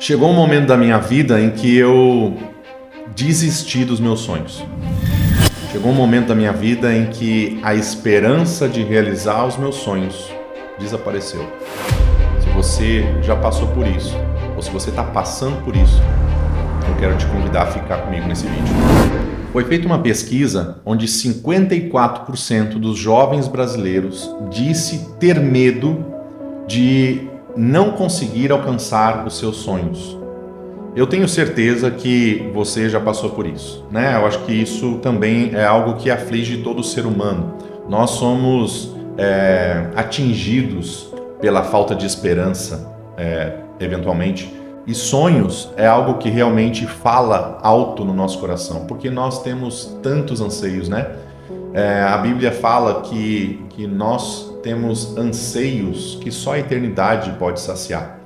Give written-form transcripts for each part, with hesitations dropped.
Chegou um momento da minha vida em que eu desisti dos meus sonhos. Chegou um momento da minha vida em que a esperança de realizar os meus sonhos desapareceu. Se você já passou por isso, ou se você está passando por isso, eu quero te convidar a ficar comigo nesse vídeo. Foi feita uma pesquisa onde 54% dos jovens brasileiros disse ter medo de não conseguir alcançar os seus sonhos. Eu tenho certeza que você já passou por isso, né? Eu acho que isso também é algo que aflige todo ser humano. Nós somos atingidos pela falta de esperança, eventualmente. E sonhos é algo que realmente fala alto no nosso coração, porque nós temos tantos anseios, né? A Bíblia fala que nós temos anseios que só a eternidade pode saciar.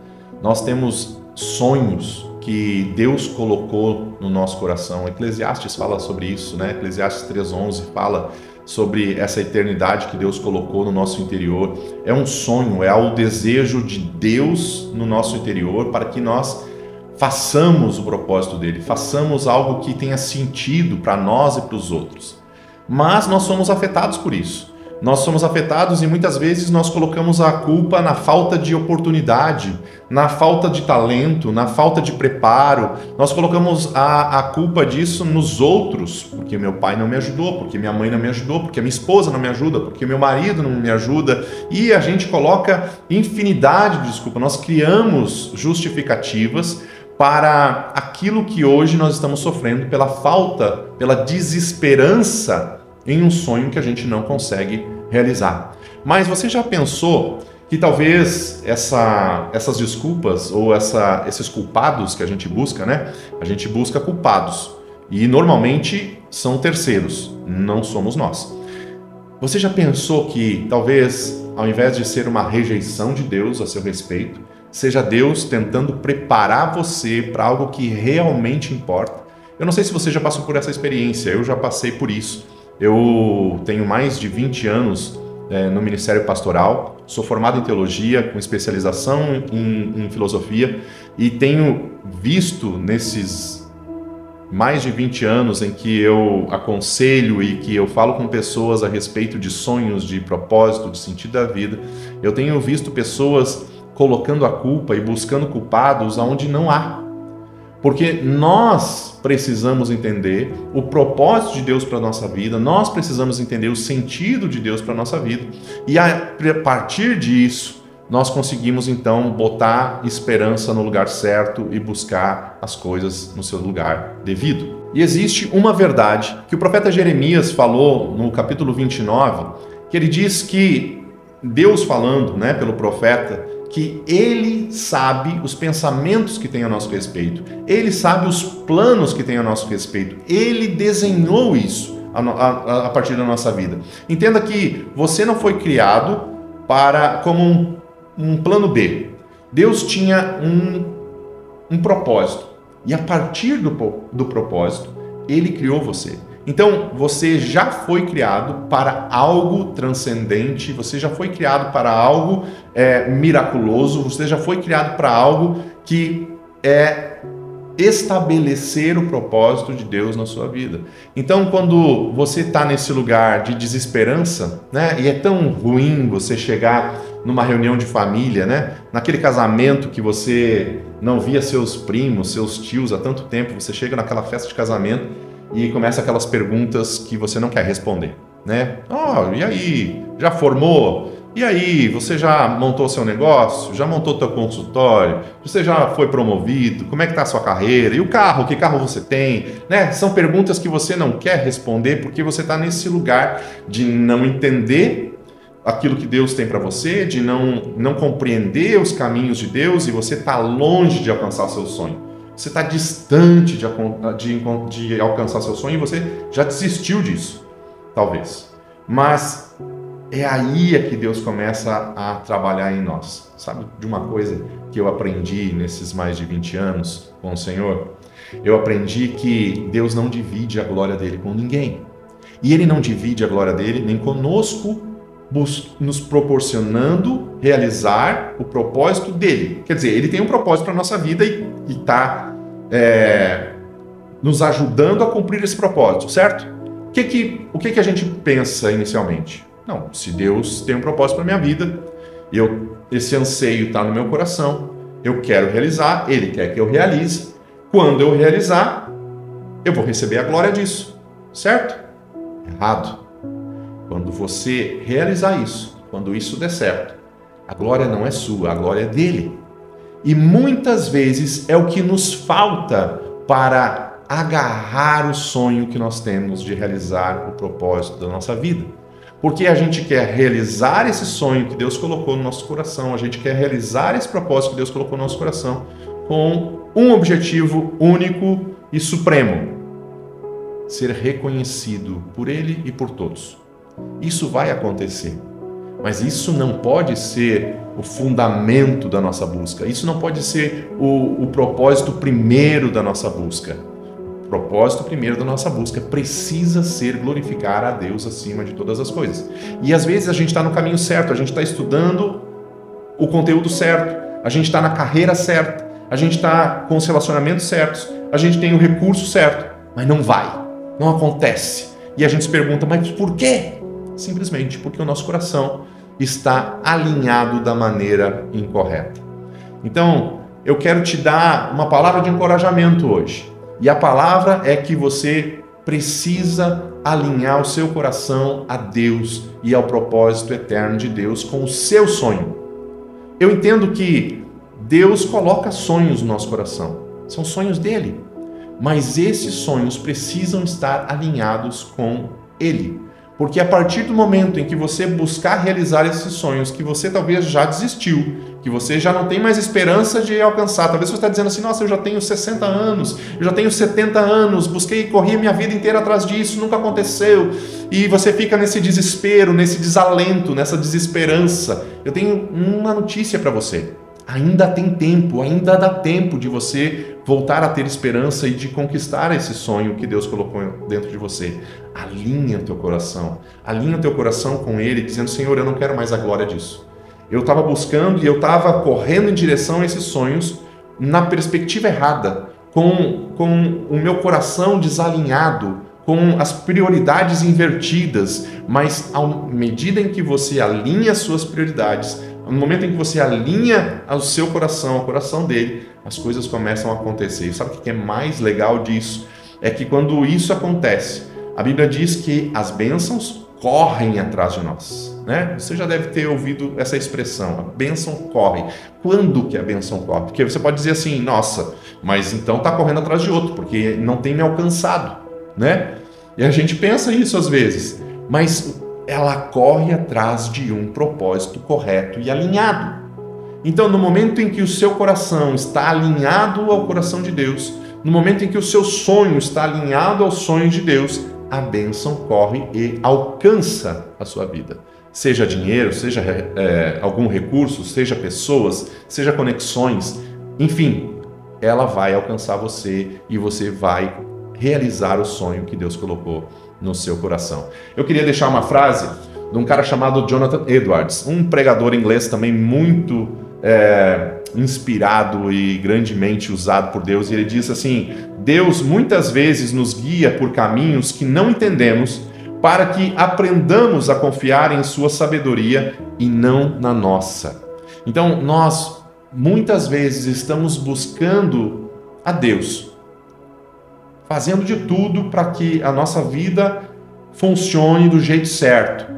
Nós temos sonhos que Deus colocou no nosso coração. Eclesiastes fala sobre isso, né? Eclesiastes 3:11 fala sobre essa eternidade que Deus colocou no nosso interior. É um sonho, é o desejo de Deus no nosso interior para que nós façamos o propósito dele, façamos algo que tenha sentido para nós e para os outros. Mas nós somos afetados por isso. Nós somos afetados e muitas vezes nós colocamos a culpa na falta de oportunidade, na falta de talento, na falta de preparo. Nós colocamos a culpa disso nos outros, porque meu pai não me ajudou, porque minha mãe não me ajudou, porque minha esposa não me ajuda, porque meu marido não me ajuda. E a gente coloca infinidade de desculpas. Nós criamos justificativas para aquilo que hoje nós estamos sofrendo pela falta, pela desesperança em um sonho que a gente não consegue realizar. Mas você já pensou que talvez essas desculpas ou esses culpados que a gente busca, né? A gente busca culpados e normalmente são terceiros, não somos nós. Você já pensou que talvez ao invés de ser uma rejeição de Deus a seu respeito, seja Deus tentando preparar você para algo que realmente importa? Eu não sei se você já passou por essa experiência, eu já passei por isso. Eu tenho mais de 20 anos no Ministério Pastoral, sou formado em teologia, com especialização em filosofia e tenho visto nesses mais de 20 anos em que eu aconselho e que eu falo com pessoas a respeito de sonhos, de propósito, de sentido da vida, eu tenho visto pessoas colocando a culpa e buscando culpados onde não há. Porque nós precisamos entender o propósito de Deus para a nossa vida, nós precisamos entender o sentido de Deus para a nossa vida, e a partir disso, nós conseguimos então botar esperança no lugar certo e buscar as coisas no seu lugar devido. E existe uma verdade que o profeta Jeremias falou no capítulo 29, que ele diz que Deus falando, né, pelo profeta, que Ele sabe os pensamentos que tem a nosso respeito, Ele sabe os planos que tem a nosso respeito, Ele desenhou isso a partir da nossa vida. Entenda que você não foi criado como um plano B. Deus tinha um propósito, e a partir do propósito, Ele criou você. Então, você já foi criado para algo transcendente, você já foi criado para algo miraculoso, você já foi criado para algo que é estabelecer o propósito de Deus na sua vida. Então, quando você está nesse lugar de desesperança, né, e é tão ruim você chegar numa reunião de família, né, naquele casamento que você não via seus primos, seus tios há tanto tempo, você chega naquela festa de casamento e começa aquelas perguntas que você não quer responder, né? E aí? Já formou? E aí? Você já montou seu negócio? Já montou teu consultório? Você já foi promovido? Como é que tá a sua carreira? E o carro? Que carro você tem? Né? São perguntas que você não quer responder porque você está nesse lugar de não entender aquilo que Deus tem para você, de não compreender os caminhos de Deus, e você está longe de alcançar o seu sonho. Você está distante de alcançar seu sonho e você já desistiu disso, talvez. Mas é aí que Deus começa a trabalhar em nós. Sabe de uma coisa que eu aprendi nesses mais de 20 anos com o Senhor? Eu aprendi que Deus não divide a glória dele com ninguém. E Ele não divide a glória dele nem conosco nos proporcionando realizar o propósito dele. Quer dizer, ele tem um propósito para a nossa vida e está nos ajudando a cumprir esse propósito, certo? O que a gente pensa inicialmente? Não, se Deus tem um propósito para a minha vida, esse anseio está no meu coração, eu quero realizar, Ele quer que eu realize. Quando eu realizar, eu vou receber a glória disso, certo? Errado. Quando você realizar isso, quando isso der certo, a glória não é sua, a glória é dele. E muitas vezes é o que nos falta para agarrar o sonho que nós temos de realizar o propósito da nossa vida. Porque a gente quer realizar esse sonho que Deus colocou no nosso coração, a gente quer realizar esse propósito que Deus colocou no nosso coração com um objetivo único e supremo: ser reconhecido por Ele e por todos. Isso vai acontecer, mas isso não pode ser o fundamento da nossa busca, isso não pode ser o propósito primeiro da nossa busca. O propósito primeiro da nossa busca precisa ser glorificar a Deus acima de todas as coisas. E às vezes a gente está no caminho certo, a gente está estudando o conteúdo certo, a gente está na carreira certa, a gente está com os relacionamentos certos, a gente tem o recurso certo, mas não vai, não acontece. E a gente se pergunta, mas por quê? Simplesmente porque o nosso coração está alinhado da maneira incorreta. Então, eu quero te dar uma palavra de encorajamento hoje. E a palavra é que você precisa alinhar o seu coração a Deus e ao propósito eterno de Deus com o seu sonho. Eu entendo que Deus coloca sonhos no nosso coração. São sonhos dele. Mas esses sonhos precisam estar alinhados com Ele. Porque a partir do momento em que você buscar realizar esses sonhos que você talvez já desistiu, que você já não tem mais esperança de alcançar, talvez você está dizendo assim, nossa, eu já tenho 60 anos, eu já tenho 70 anos, corri a minha vida inteira atrás disso, nunca aconteceu, e você fica nesse desespero, nesse desalento, nessa desesperança. Eu tenho uma notícia para você. Ainda tem tempo, ainda dá tempo de você voltar a ter esperança e de conquistar esse sonho que Deus colocou dentro de você. Alinha teu coração com Ele, dizendo, Senhor, eu não quero mais a glória disso. Eu estava buscando e eu estava correndo em direção a esses sonhos na perspectiva errada, com o meu coração desalinhado, com as prioridades invertidas, mas à medida em que você alinha as suas prioridades, no momento em que você alinha o seu coração ao coração dele, as coisas começam a acontecer. E sabe o que é mais legal disso? É que quando isso acontece, a Bíblia diz que as bênçãos correm atrás de nós, né? Você já deve ter ouvido essa expressão, a bênção corre. Quando que a bênção corre? Porque você pode dizer assim, nossa, mas então está correndo atrás de outro, porque não tem me alcançado, né? E a gente pensa isso às vezes, mas ela corre atrás de um propósito correto e alinhado. Então, no momento em que o seu coração está alinhado ao coração de Deus, no momento em que o seu sonho está alinhado aos sonhos de Deus, a bênção corre e alcança a sua vida. Seja dinheiro, seja algum recurso, seja pessoas, seja conexões, enfim, ela vai alcançar você e você vai realizar o sonho que Deus colocou no seu coração. Eu queria deixar uma frase de um cara chamado Jonathan Edwards, um pregador inglês também muito inspirado e grandemente usado por Deus, e ele diz assim: Deus muitas vezes nos guia por caminhos que não entendemos para que aprendamos a confiar em sua sabedoria e não na nossa. Então, nós muitas vezes estamos buscando a Deus, fazendo de tudo para que a nossa vida funcione do jeito certo.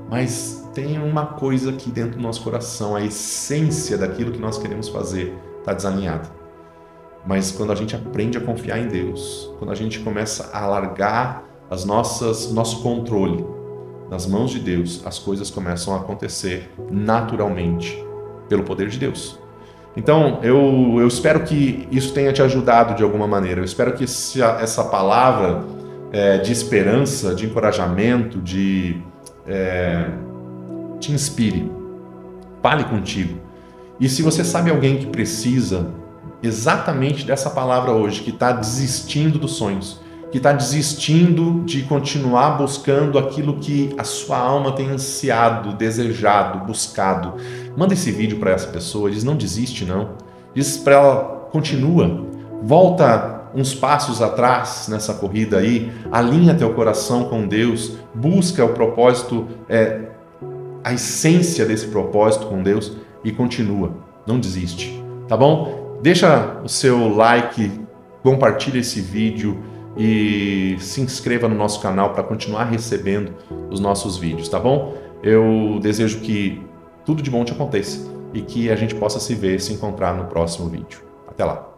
Mas tem uma coisa aqui dentro do nosso coração, a essência daquilo que nós queremos fazer está desalinhada. Mas quando a gente aprende a confiar em Deus, quando a gente começa a largar nosso controle nas mãos de Deus, as coisas começam a acontecer naturalmente pelo poder de Deus. Então, eu espero que isso tenha te ajudado de alguma maneira. Eu espero que essa palavra de esperança, de encorajamento, te inspire. Fale contigo. E se você sabe alguém que precisa exatamente dessa palavra hoje, que está desistindo dos sonhos, que está desistindo de continuar buscando aquilo que a sua alma tem ansiado, desejado, buscado. Manda esse vídeo para essa pessoa, diz: não desiste não. Diz para ela: continua, volta uns passos atrás nessa corrida aí, alinha teu coração com Deus, busca o propósito, a essência desse propósito com Deus e continua, não desiste, tá bom? Deixa o seu like, compartilha esse vídeo e se inscreva no nosso canal para continuar recebendo os nossos vídeos, tá bom? Eu desejo que tudo de bom te aconteça e que a gente possa se ver, se encontrar no próximo vídeo. Até lá!